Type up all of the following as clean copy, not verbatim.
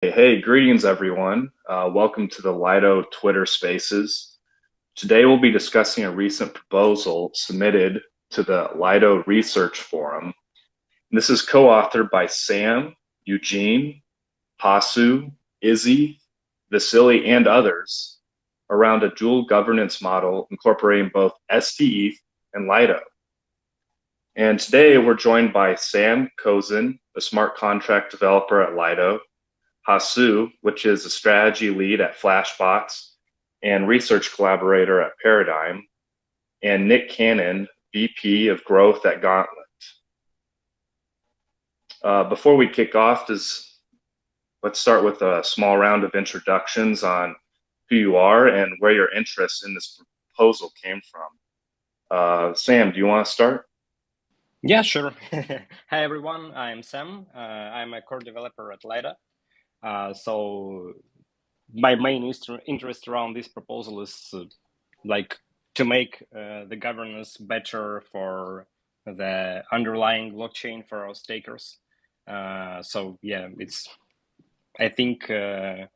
Hey, greetings everyone. Welcome to the Lido Twitter Spaces. Today we'll be discussing a recent proposal submitted to the Lido Research Forum. This is co-authored by Sam, Eugene, Hasu, Izzy, Vasily, and others around a dual governance model incorporating both STETH and Lido. And today we're joined by Sam Kozin, a smart contract developer at Lido, Hasu, which is a strategy lead at Flashbox and research collaborator at Paradigm, and Nick Cannon, VP of Growth at Gauntlet. Before we kick off, let's start with a small round of introductions on who you are and where your interest in this proposal came from. Sam, do you want to start? Yeah, sure. Hi, everyone. I'm Sam. I'm a core developer at Lido. So my main interest around this proposal is like to make the governance better for the underlying blockchain for our stakers. So yeah, I think given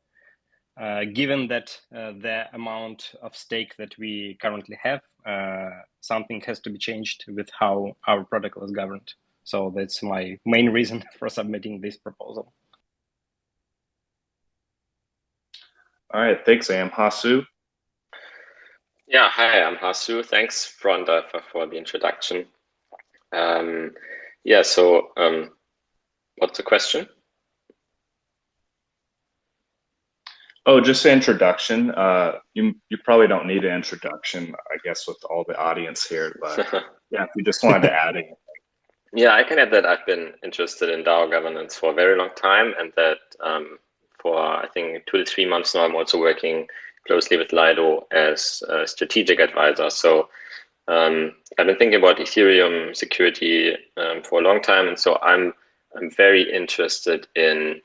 that the amount of stake that we currently have, something has to be changed with how our protocol is governed. So that's my main reason for submitting this proposal. All right, thanks, Sam. Hasu? Yeah, hi, I'm Hasu. Thanks, Fronda, for the introduction. Yeah, so what's the question? Oh, just an introduction. You probably don't need an introduction, I guess, with all the audience here, but yeah, if you just wanted to add it. Yeah, I can add that I've been interested in DAO governance for a very long time, and that for I think 2 to 3 months now, I'm also working closely with Lido as a strategic advisor. So I've been thinking about Ethereum security for a long time, and so I'm very interested in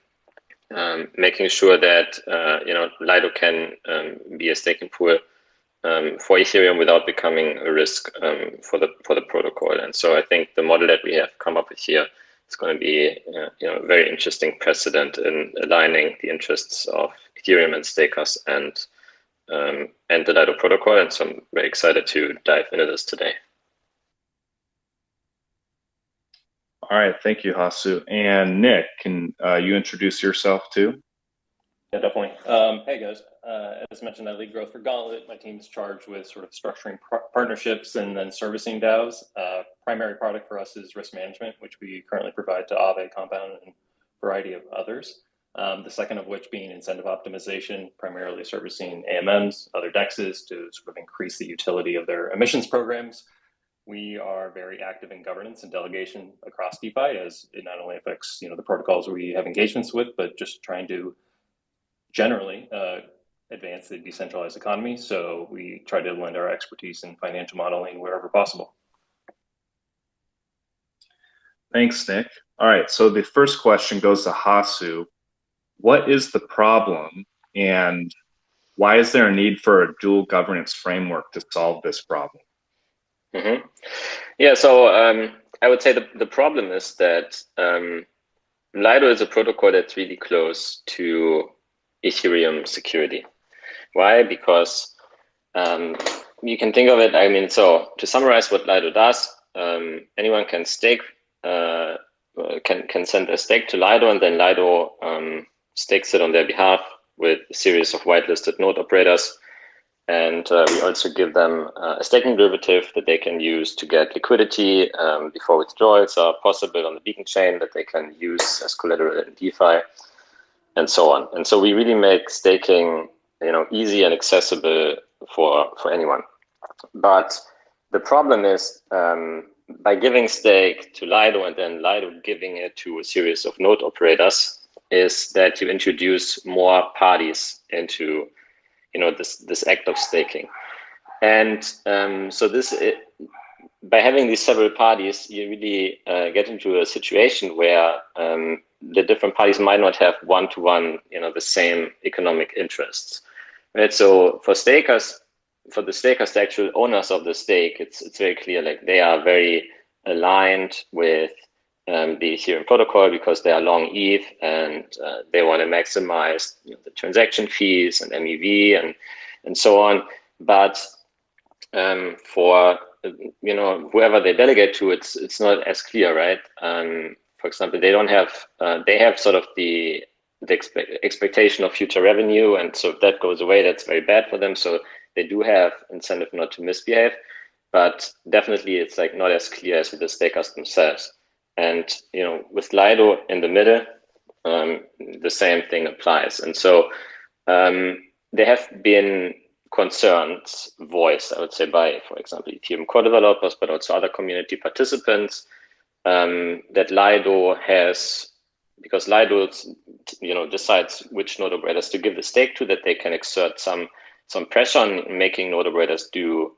making sure that Lido can be a staking pool for Ethereum without becoming a risk for the protocol. And so I think the model that we have come up with here is going to be a very interesting precedent in aligning the interests of Ethereum and stakers and the Lido protocol. And so I'm very excited to dive into this today. All right, thank you, Hasu. And Nick, can you introduce yourself too? Yeah, definitely. Hey guys, as mentioned, I lead growth for Gauntlet. My team is charged with sort of structuring partnerships and then servicing DAOs. Primary product for us is risk management, which we currently provide to Aave, Compound, and a variety of others. The second of which being incentive optimization, primarily servicing AMMs, other DEXs to sort of increase the utility of their emissions programs. We are very active in governance and delegation across DeFi, as it not only affects the protocols we have engagements with, but just trying to generally advance the decentralized economy. So we try to lend our expertise in financial modeling wherever possible. Thanks, Nick. All right, so the first question goes to Hasu. What is the problem, and why is there a need for a dual governance framework to solve this problem? Mm-hmm. Yeah, so I would say the problem is that Lido is a protocol that's really close to Ethereum security. Why? Because you can think of it, I mean, so to summarize what Lido does, anyone can stake, can send a stake to Lido, and then Lido stakes it on their behalf with a series of whitelisted node operators. And we also give them a staking derivative that they can use to get liquidity before withdrawals are possible on the beacon chain that they can use as collateral in DeFi, and so on. And so we really make staking, easy and accessible for anyone. But the problem is by giving stake to Lido and then Lido giving it to a series of node operators, is that you introduce more parties into this act of staking. And so by having these several parties, you really get into a situation where the different parties might not have one-to-one, the same economic interests, right? So for the stakers, the actual owners of the stake, it's very clear, like they are very aligned with the Ethereum protocol because they are long ETH and they want to maximize the transaction fees and MEV and so on. But for whoever they delegate to, it's not as clear, right? For example, they don't have they have sort of the expectation of future revenue, and so if that goes away, that's very bad for them. So they do have incentive not to misbehave, but definitely it's like not as clear as with the stakers themselves. And with Lido in the middle, the same thing applies. And so there have been concerns voiced, I would say, by, for example, Ethereum core developers, but also other community participants, that Lido has, because Lido decides which node operators to give the stake to, that they can exert some pressure on making node operators do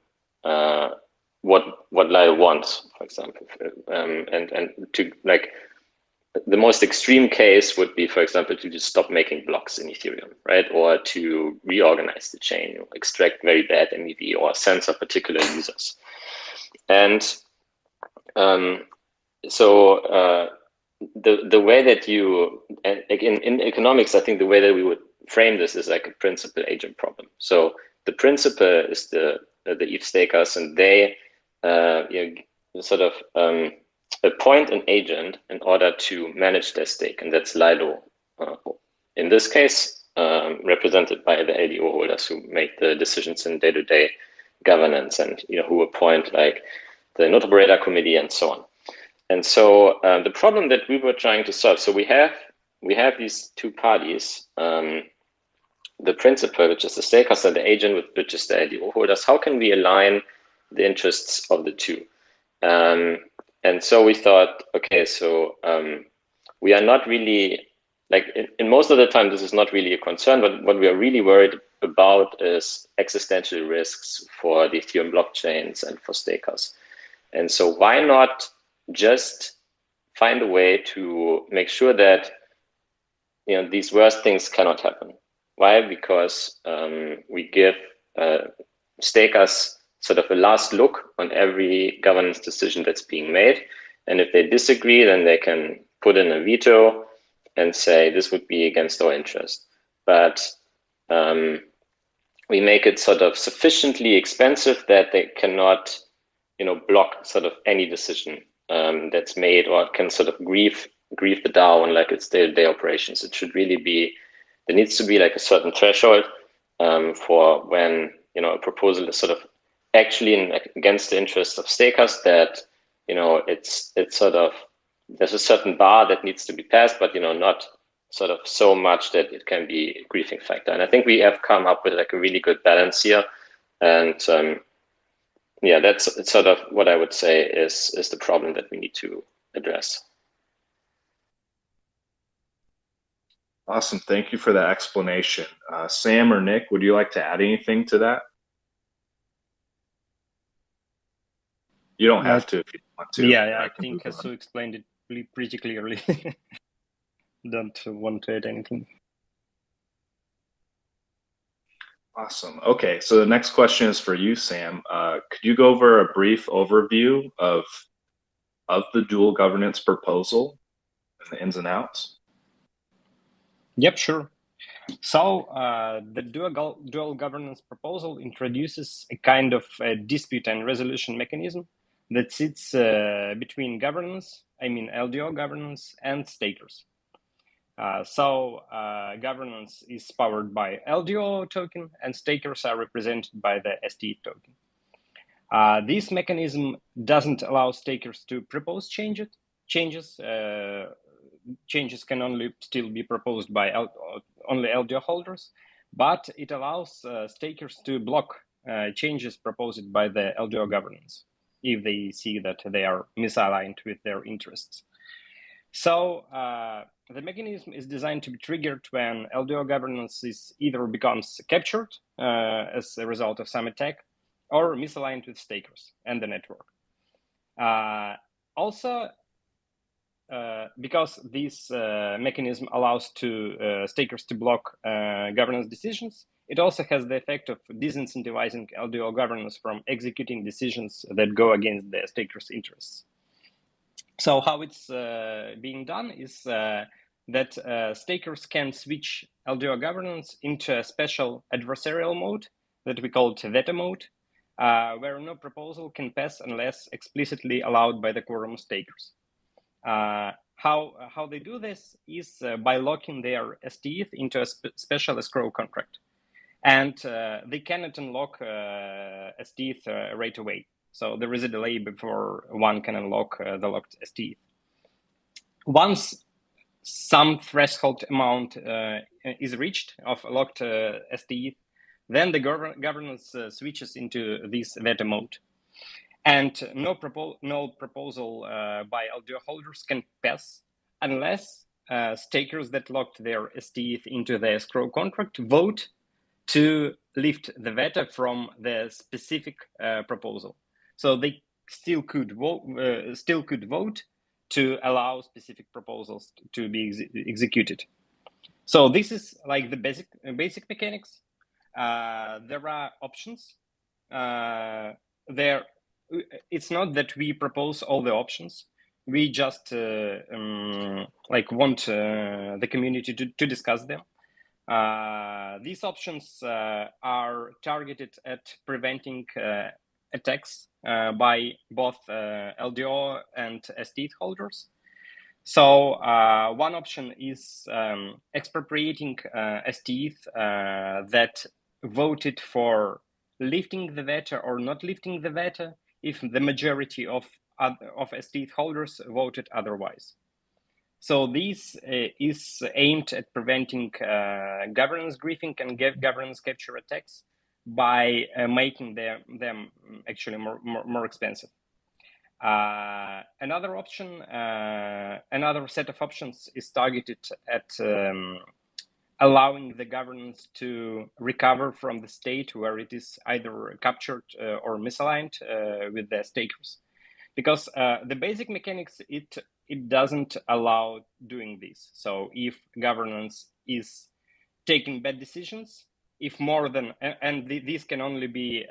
what Lido wants, for example, and to like. The most extreme case would be, for example, to just stop making blocks in Ethereum, right? Or to reorganize the chain, extract very bad MEV or censor particular users. And so the way that you, and in economics, I think the way that we would frame this is like a principal agent problem. So the principal is the ETH stakers, and they sort of appoint an agent in order to manage their stake, and that's Lido. In this case, represented by the LDO holders who make the decisions in day-to-day governance, and who appoint like the node operator committee and so on. And so the problem that we were trying to solve, so we have these two parties, the principal, which is the stakers, and the agent, which is the LDO holders. How can we align the interests of the two? And so we thought, okay, so we are not really, like in most of the time, this is not really a concern, but what we are really worried about is existential risks for the Ethereum blockchains and for stakers. And so why not just find a way to make sure that these worst things cannot happen? Why? Because we give stakers sort of a last look on every governance decision that's being made. And if they disagree, then they can put in a veto and say this would be against our interest. But we make it sort of sufficiently expensive that they cannot, block sort of any decision that's made, or can sort of grieve the DAO on like its day-to-day operations. It should really be, there needs to be like a certain threshold for when a proposal is sort of actually against the interests of stakers, that it's sort of, there's a certain bar that needs to be passed, but not sort of so much that it can be a grieving factor. And I think we have come up with like a really good balance here. And yeah, that's sort of what I would say is the problem that we need to address. Awesome. Thank you for that explanation. Sam or Nick, would you like to add anything to that? You don't have to if you don't want to. Yeah, I think Kasu explained it pretty clearly. Don't want to add anything. Awesome. Okay, so the next question is for you, Sam. Could you go over a brief overview of the dual governance proposal and the ins and outs? Yep, sure. So the dual governance proposal introduces a kind of dispute and resolution mechanism that sits between governance, I mean LDO governance, and stakers. So governance is powered by LDO token, and stakers are represented by the STETH token. This mechanism doesn't allow stakers to propose changes. Changes can only still be proposed by only LDO holders, but it allows stakers to block changes proposed by the LDO governance if they see that they are misaligned with their interests. So the mechanism is designed to be triggered when LDO governance is either becomes captured as a result of some attack, or misaligned with stakers and the network. Also, because this mechanism allows stakers to block governance decisions, it also has the effect of disincentivizing LDO governance from executing decisions that go against the stakers' interests. So how it's being done is that stakers can switch LDO governance into a special adversarial mode that we call veto mode, where no proposal can pass unless explicitly allowed by the quorum of stakers. How they do this is by locking their STETH into a special escrow contract. And they cannot unlock STETH right away. So there is a delay before one can unlock the locked STETH. Once some threshold amount is reached of locked STETH, then the governance switches into this veto mode. And no proposal by LDO holders can pass unless stakers that locked their STETH into the escrow contract vote to lift the veto from the specific proposal. So they still could vote to allow specific proposals to be executed. So this is like the basic mechanics. There are options. It's not that we propose all the options. We just want the community to discuss them. These options are targeted at preventing attacks by both LDO and STETH holders. So one option is expropriating STETH that voted for lifting the veto or not lifting the veto if the majority of STETH holders voted otherwise. So this is aimed at preventing governance griefing and governance capture attacks by making them actually more expensive. Another option, another set of options is targeted at allowing the governance to recover from the state where it is either captured or misaligned with the stakers. Because the basic mechanics, it doesn't allow doing this. So if governance is taking bad decisions, if more than, and these can only be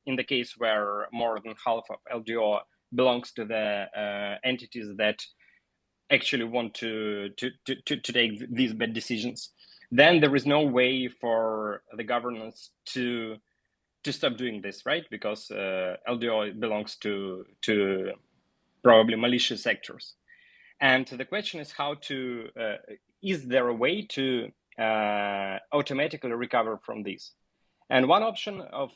in the case where more than half of LDO belongs to the entities that actually want to take these bad decisions, then there is no way for the governance to stop doing this, right? Because LDO belongs to probably malicious actors. And the question is how to, is there a way to automatically recover from this? And one option of,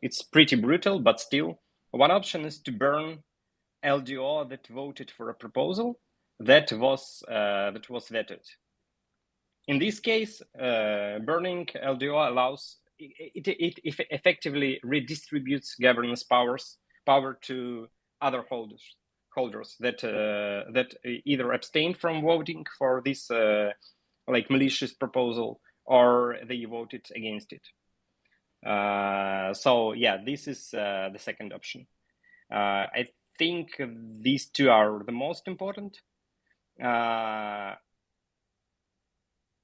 it's pretty brutal, but still, one option is to burn LDO that voted for a proposal that was vetted. In this case, burning LDO allows, it effectively redistributes governance power to other holders that either abstained from voting for this malicious proposal or they voted against it. So yeah, this is the second option. I think these two are the most important.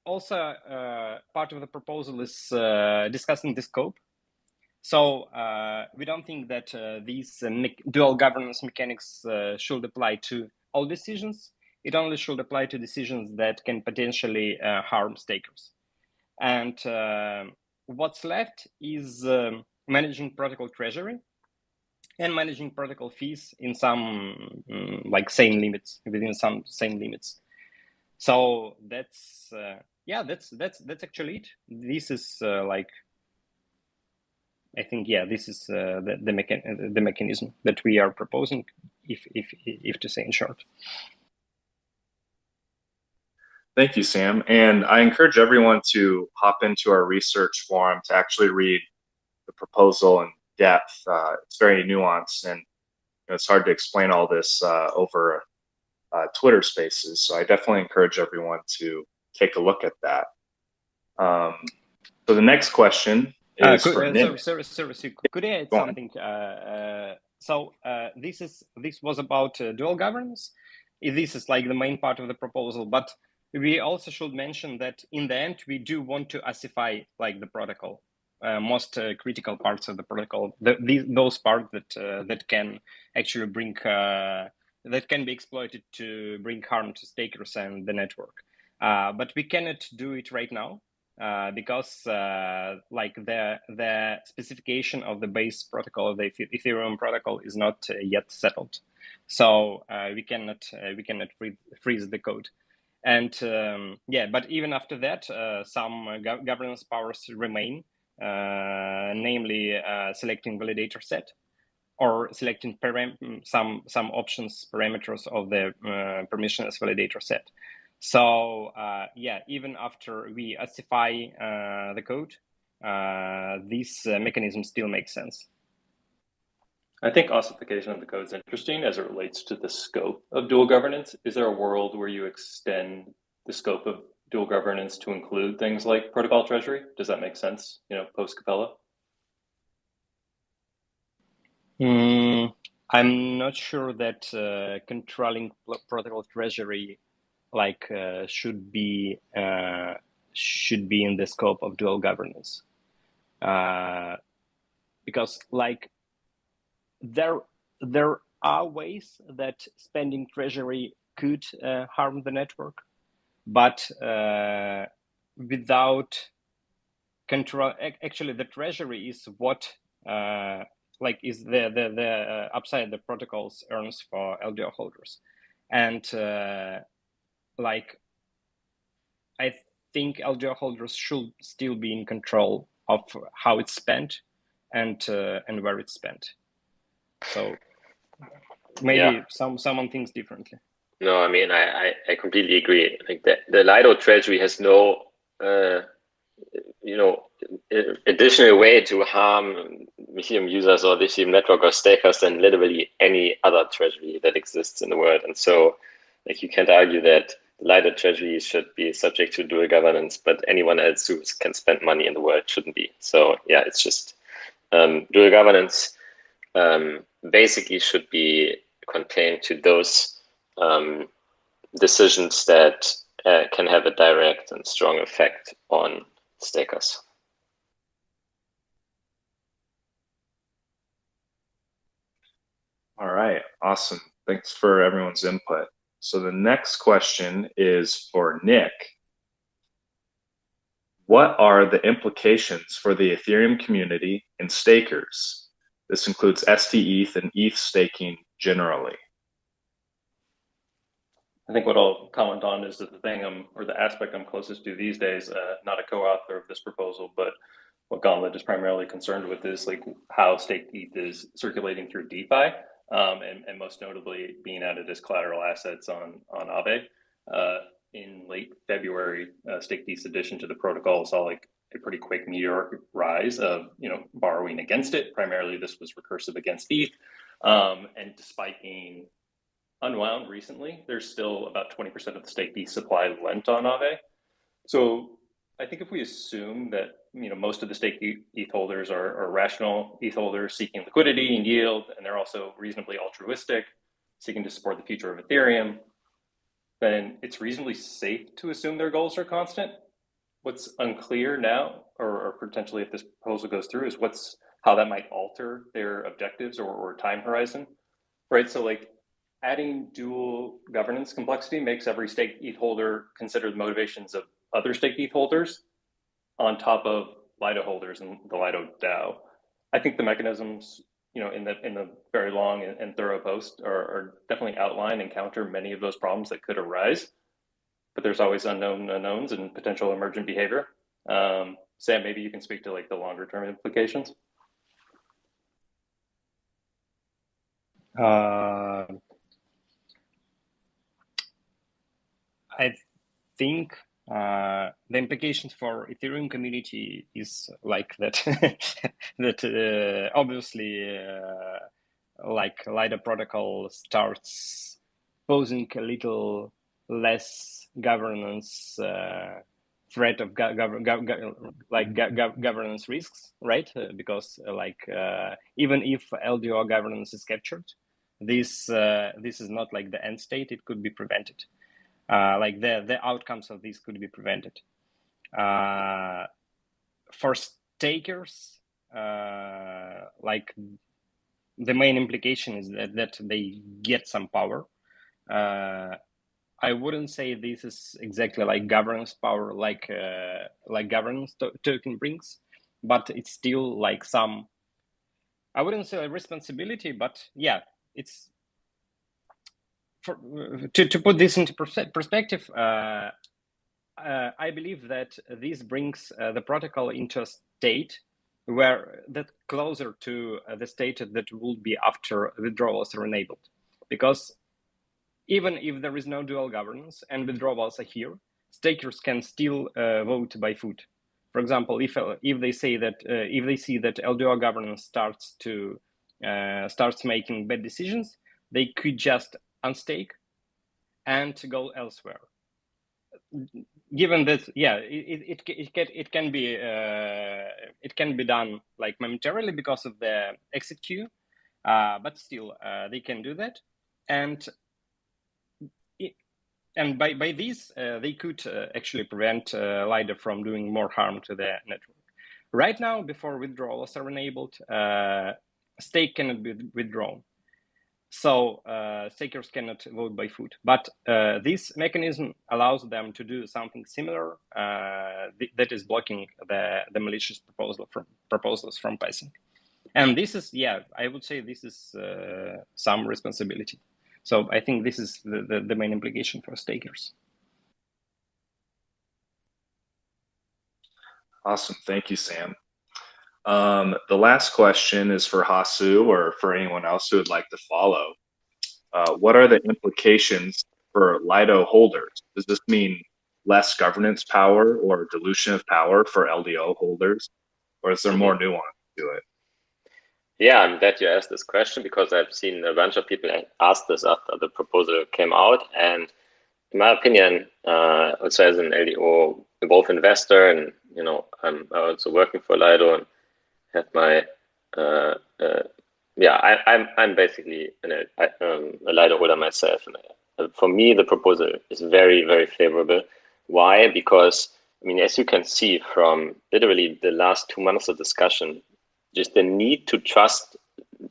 Also, part of the proposal is discussing the scope. So we don't think that these dual governance mechanics should apply to all decisions. It only should apply to decisions that can potentially harm stakers. And what's left is managing protocol treasury and managing protocol fees in some sane limits, within some sane limits. So that's that's actually it. This is I think this is the mechanism that we are proposing, if to say in short. Thank you, Sam. And I encourage everyone to hop into our research forum to actually read the proposal in depth. It's very nuanced, and it's hard to explain all this over Twitter Spaces. So I definitely encourage everyone to take a look at that. So the next question is for Nick. Sorry, could I add something? So this was about dual governance. This is like the main part of the proposal, but we also should mention that in the end we do want to ossify the protocol, most critical parts of the protocol, those parts that can actually bring that can be exploited to bring harm to stakers and the network. But we cannot do it right now because like the specification of the base protocol of the Ethereum protocol is not yet settled. So we cannot freeze the code. And yeah, but even after that, some governance powers remain, namely selecting validator set or selecting some options parameters of the permissionless validator set. So yeah, even after we ossify the code, this mechanism still makes sense. I think ossification of the code is interesting as it relates to the scope of dual governance. Is there a world where you extend the scope of dual governance to include things like protocol treasury? Does that make sense, post Capella? I'm not sure that controlling protocol treasury should be in the scope of dual governance, because there are ways that spending treasury could harm the network, but without control. Actually, the treasury is what is the upside the protocols earns for LDO holders, and I think LDO holders should still be in control of how it's spent and where it's spent. So maybe someone thinks differently. No, I mean I completely agree. Like the Lido treasury has no additional way to harm Ethereum users or the Ethereum network or stakers than literally any other treasury that exists in the world. And so like you can't argue that the Lido treasury should be subject to dual governance, but anyone else who can spend money in the world shouldn't be. So yeah, it's just dual governance basically should be contained to those decisions that can have a direct and strong effect on stakers. All right, awesome. Thanks for everyone's input. So the next question is for Nick. What are the implications for the Ethereum community and stakers? This includes STETH and ETH staking generally. I think what I'll comment on is that the aspect I'm closest to these days, not a co-author of this proposal, but what Gauntlet is primarily concerned with is like how staked ETH is circulating through DeFi, and most notably being added as collateral assets on Aave. In late February, staked ETH's addition to the protocol saw like a pretty quick meteoric rise of borrowing against it. Primarily, this was recursive against ETH, and despite being unwound recently, there's still about 20% of the staked ETH supply lent on Aave. So I think if we assume that most of the staked ETH holders are rational ETH holders seeking liquidity and yield, and they're also reasonably altruistic, seeking to support the future of Ethereum, then it's reasonably safe to assume their goals are constant. What's unclear now, or potentially if this proposal goes through, is how that might alter their objectives or time horizon, right? So like adding dual governance complexity makes every staked ETH holder consider the motivations of other staked ETH holders on top of Lido holders and the Lido DAO. I think the mechanisms, in the very long and thorough post are definitely outlined and counter many of those problems that could arise. But there's always unknown unknowns and potential emergent behavior. Sam, maybe you can speak to like the longer term implications. I think the implications for Ethereum community is like that that obviously like Lido protocol starts posing a little less governance threat of governance risks, right? Because even if LDO governance is captured, this is not like the end state. It could be prevented. The outcomes of this could be prevented. For stakers, the main implication is that they get some power. I wouldn't say this is exactly like governance power, like governance token brings, but it's still like some. I wouldn't say a responsibility, but yeah, it's to put this into perspective. I believe that this brings the protocol into a state where that closer to the state that will be after withdrawals are enabled, because even if there is no dual governance and withdrawals are here, stakers can still vote by foot. For example, if they say that if they see that LDO governance starts making bad decisions, they could just unstake and go elsewhere. Given that, yeah, it can be done like momentarily because of the exit queue, but still they can do that, and by this they could actually prevent Lido from doing more harm to the network. Right now, before withdrawals are enabled, stake cannot be withdrawn. So stakers cannot vote by foot, but this mechanism allows them to do something similar that is blocking the malicious proposals from passing. And this is, yeah, I would say this is some responsibility. So I think this is the main implication for stakers. Awesome. Thank you, Sam. The last question is for Hasu or for anyone else who would like to follow. What are the implications for Lido holders? Does this mean less governance power or dilution of power for LDO holders? Or is there more nuance to it? Yeah, I'm glad you asked this question because I've seen a bunch of people ask this after the proposal came out. And in my opinion, also as an LDO Evolve investor, and I'm also working for Lido and have my I'm basically a Lido holder myself. And for me, the proposal is very, very favorable. Why? Because I mean, as you can see from literally the last 2 months of discussion, just the need to trust,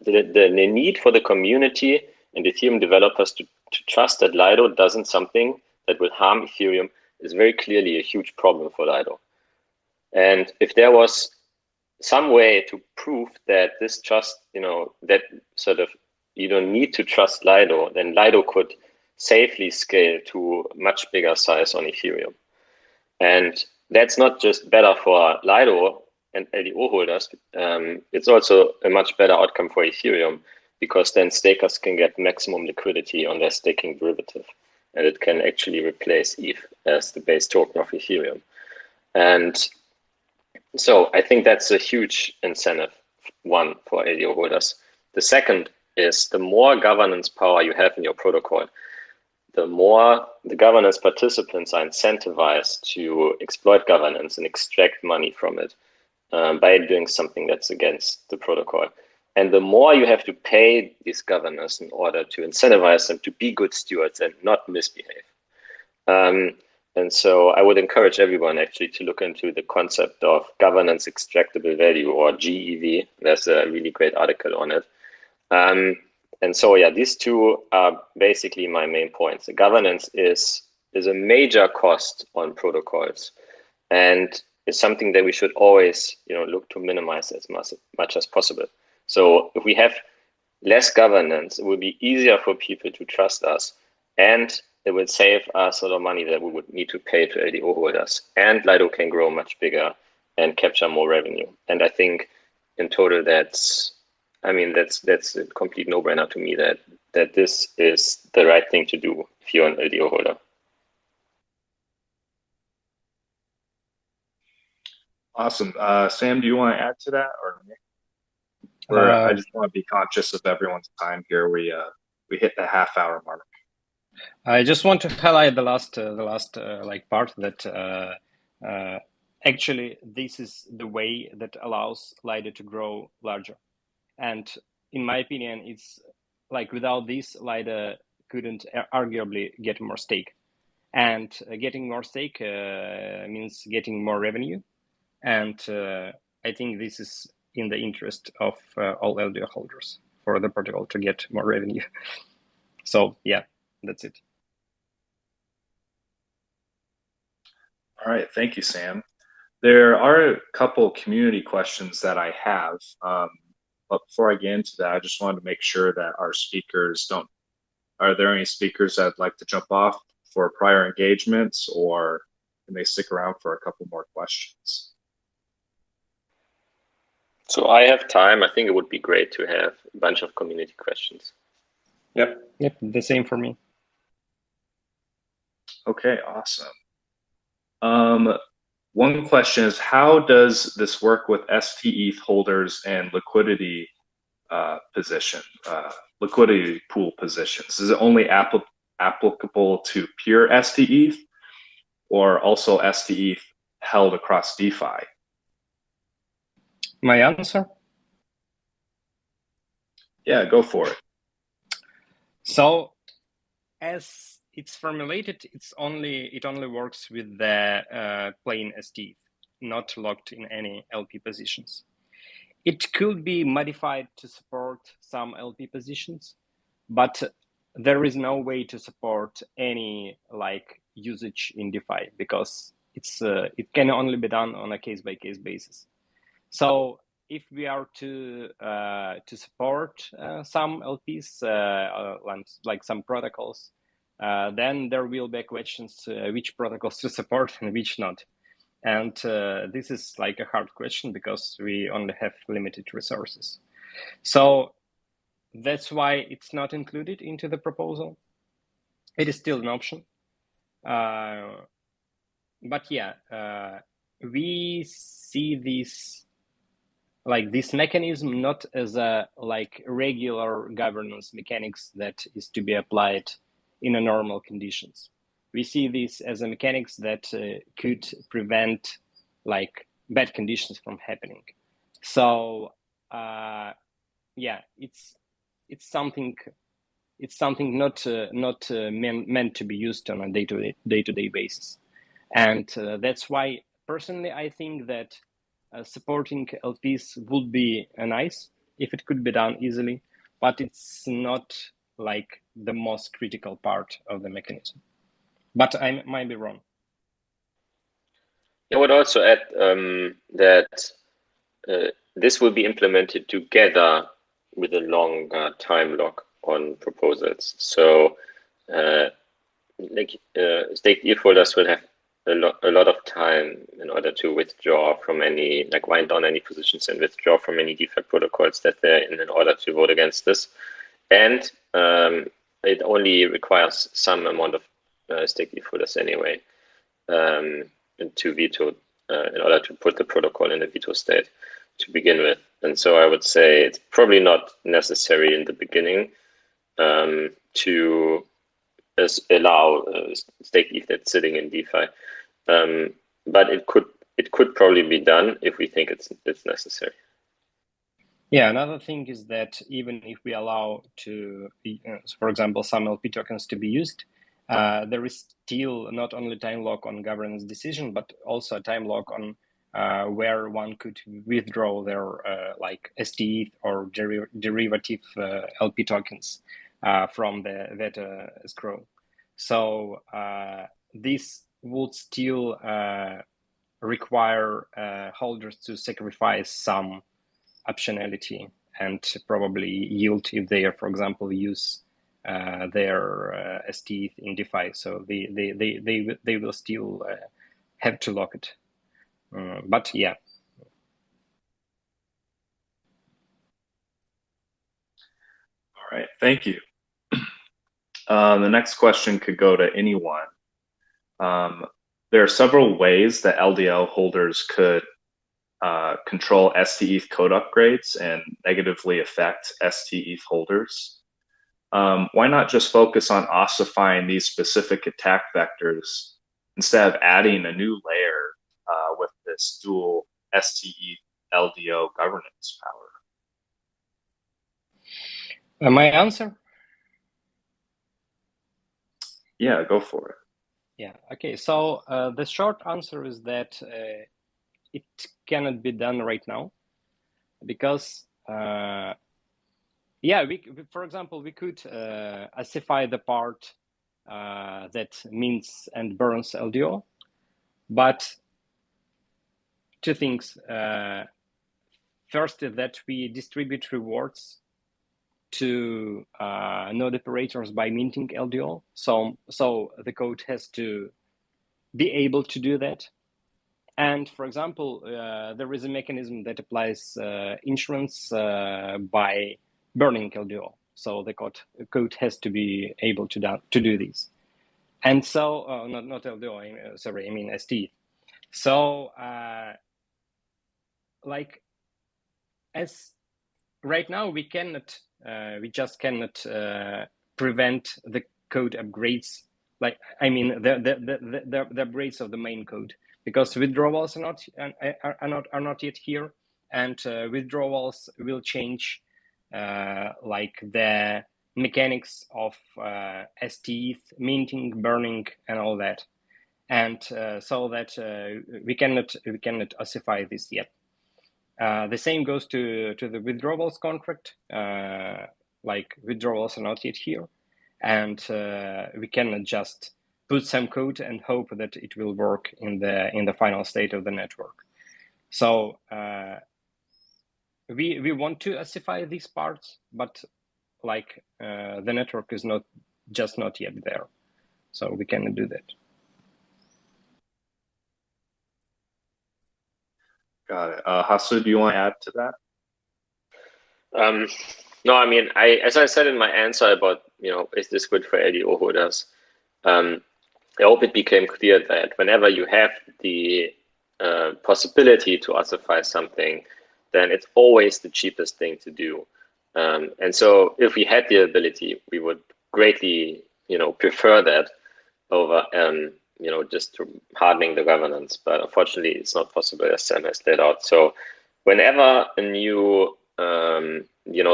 the need for the community and Ethereum developers to trust that Lido doesn't something that will harm Ethereum is very clearly a huge problem for Lido. And if there was some way to prove that this trust, that sort of you don't need to trust Lido, then Lido could safely scale to much bigger size on Ethereum. And that's not just better for Lido and LDO holders, it's also a much better outcome for Ethereum, because then stakers can get maximum liquidity on their staking derivative, and it can actually replace ETH as the base token of Ethereum. And so I think that's a huge incentive, one, for LDO holders. The second is the more governance power you have in your protocol, the more the governance participants are incentivized to exploit governance and extract money from it by doing something that's against the protocol. And the more you have to pay these governors in order to incentivize them to be good stewards and not misbehave. And so I would encourage everyone actually to look into the concept of governance extractable value, or GEV. There's a really great article on it. And so, yeah, these two are basically my main points. The governance is a major cost on protocols, and is something that we should always, look to minimize as much as possible. So if we have less governance, it will be easier for people to trust us, and it will save us a lot of money that we would need to pay to LDO holders. And Lido can grow much bigger and capture more revenue. And I think in total, that's a complete no-brainer to me that this is the right thing to do if you're an LDO holder. Awesome. Sam, do you want to add to that, or I just want to be conscious of everyone's time here. We hit the half-hour mark. I just want to highlight the last part that actually this is the way that allows Lido to grow larger. And in my opinion, it's like without this, Lido couldn't arguably get more stake. And getting more stake means getting more revenue. And I think this is in the interest of all LDO holders. for the protocol to get more revenue. So yeah, that's it. All right, thank you, Sam. There are a couple community questions that I have, but before I get into that, I just wanted to make sure that our speakers don't. Are there any speakers that'd like to jump off for prior engagements, or can they stick around for a couple more questions? So I have time. I think it would be great to have a bunch of community questions. Yep, the same for me. Okay, awesome. One question is, how does this work with STETH holders and liquidity liquidity pool positions? Is it only applicable to pure STETH, or also STETH held across DeFi? My answer? Yeah, go for it. So as it's formulated, it only works with the plain STETH, not locked in any LP positions. It could be modified to support some LP positions, but there is no way to support any like usage in DeFi because it can only be done on a case-by-case basis. So if we are to support some LPs, like some protocols, then there will be questions which protocols to support and which not. And this is like a hard question because we only have limited resources. So that's why it's not included into the proposal. It is still an option. But yeah, we see this mechanism not as a like regular governance mechanics that is to be applied in a normal conditions. We see this as a mechanics that could prevent like bad conditions from happening. So yeah, it's something not meant to be used on a day-to-day basis, and that's why personally I think that supporting LPs would be nice if it could be done easily, but it's not like the most critical part of the mechanism. But I might be wrong. I would also add that this will be implemented together with a longer time lock on proposals. So staked ETH holders will have a lot of time in order to withdraw from any, like wind down any positions and withdraw from any DeFi protocols that they're in order to vote against this. And it only requires some amount of staked ETH holders anyway to veto in order to put the protocol in a veto state to begin with. And so I would say it's probably not necessary in the beginning to allow staked ETH that's sitting in DeFi, but it could probably be done if we think it's necessary. Yeah, another thing is that even if we allow to, for example, some LP tokens to be used, there is still not only time lock on governance decision, but also a time lock on where one could withdraw their like STETH or derivative LP tokens from the Veta escrow. So this would still require holders to sacrifice some optionality and probably yield if they, for example, use their STETH in DeFi. So they will still have to lock it. But yeah. All right, thank you. The next question could go to anyone. There are several ways that LDL holders could control STETH code upgrades and negatively affect STETH holders. Why not just focus on ossifying these specific attack vectors instead of adding a new layer with this dual STETH LDO governance power? My answer? Yeah, go for it. Yeah, okay. So the short answer is that it cannot be done right now because Yeah, for example, we could ossify the part that mints and burns LDO, but two things. First is that we distribute rewards to node operators by minting LDO. So the code has to be able to do that. And for example, there is a mechanism that applies insurance by burning LDO. So the code has to be able to do this. And so, not LDO, sorry, I mean STETH. So, like, as right now, we just cannot prevent the code upgrades. Like, I mean, the upgrades of the main code, because withdrawals are not yet here, and withdrawals will change like the mechanics of STETH, minting, burning, and all that, and so that we cannot ossify this yet. The same goes to the withdrawals contract. Like, withdrawals are not yet here, and we cannot just put some code and hope that it will work in the final state of the network. So we want to ossify these parts, but like the network is not yet there, so we cannot do that. Got it. Hasu, do you want to add to that? No, I mean, as I said in my answer about, is this good for LDO holders? I hope it became clear that whenever you have the possibility to ossify something, then it's always the cheapest thing to do. And so if we had the ability, we would greatly, prefer that over, just hardening the governance. But unfortunately, it's not possible, as Sam has laid out. So whenever a new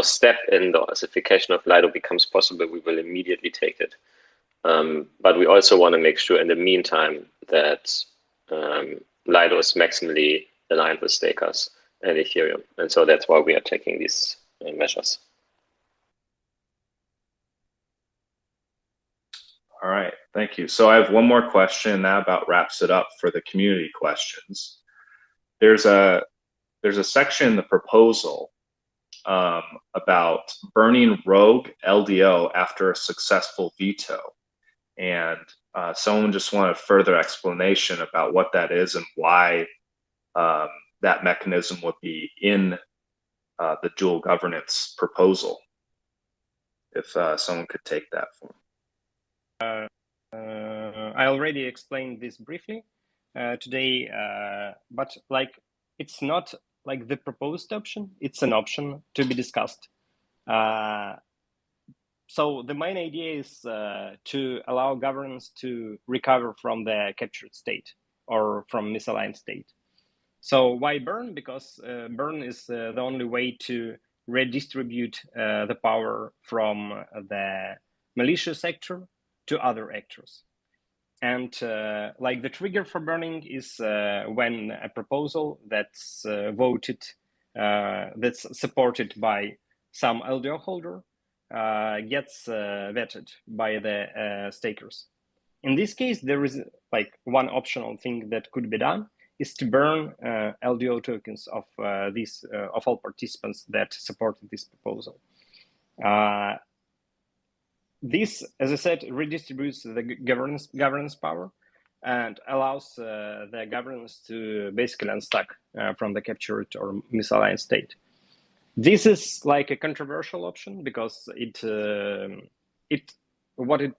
step in the ossification of Lido becomes possible, we will immediately take it. But we also want to make sure in the meantime that Lido is maximally aligned with stakers and Ethereum. And so that's why we are taking these measures. All right, thank you. So I have one more question, and that about wraps it up for the community questions. There's a section in the proposal about burning rogue LDO after a successful veto. And someone just wanted further explanation about what that is and why that mechanism would be in the dual governance proposal. If someone could take that for me. I already explained this briefly today, but like, it's not like the proposed option, it's an option to be discussed. So the main idea is to allow governance to recover from the captured state or from misaligned state. So why burn? Because burn is the only way to redistribute the power from the malicious actor to other actors. And like, the trigger for burning is when a proposal that's voted, that's supported by some LDO holder, gets vetted by the stakers. In this case, there is like one optional thing that could be done is to burn LDO tokens of of all participants that supported this proposal. This, as I said, redistributes the governance power and allows the governance to basically unstuck from the captured or misaligned state. This is like a controversial option because what it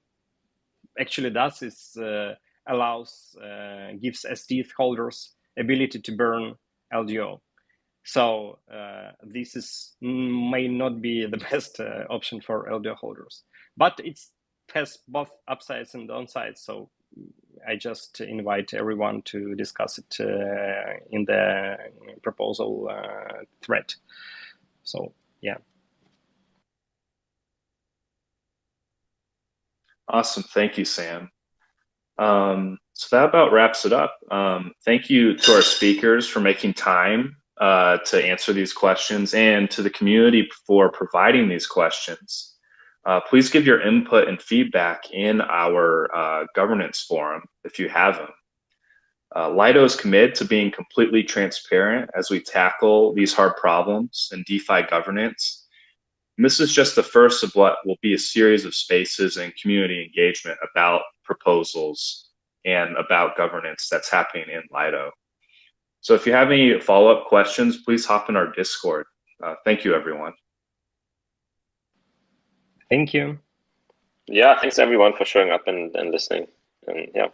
actually does is gives STETH holders ability to burn LDO. So this may not be the best option for LDO holders, but it has both upsides and downsides. So I just invite everyone to discuss it in the proposal thread. So yeah. Awesome, thank you, Sam. So that about wraps it up. Thank you to our speakers for making time to answer these questions, and to the community for providing these questions. Please give your input and feedback in our governance forum if you have them. Lido is committed to being completely transparent as we tackle these hard problems in DeFi governance. And this is just the first of what will be a series of spaces and community engagement about proposals and about governance that's happening in Lido. So if you have any follow-up questions, please hop in our Discord. Thank you, everyone. Thank you. Yeah, thanks everyone for showing up and listening. And yeah.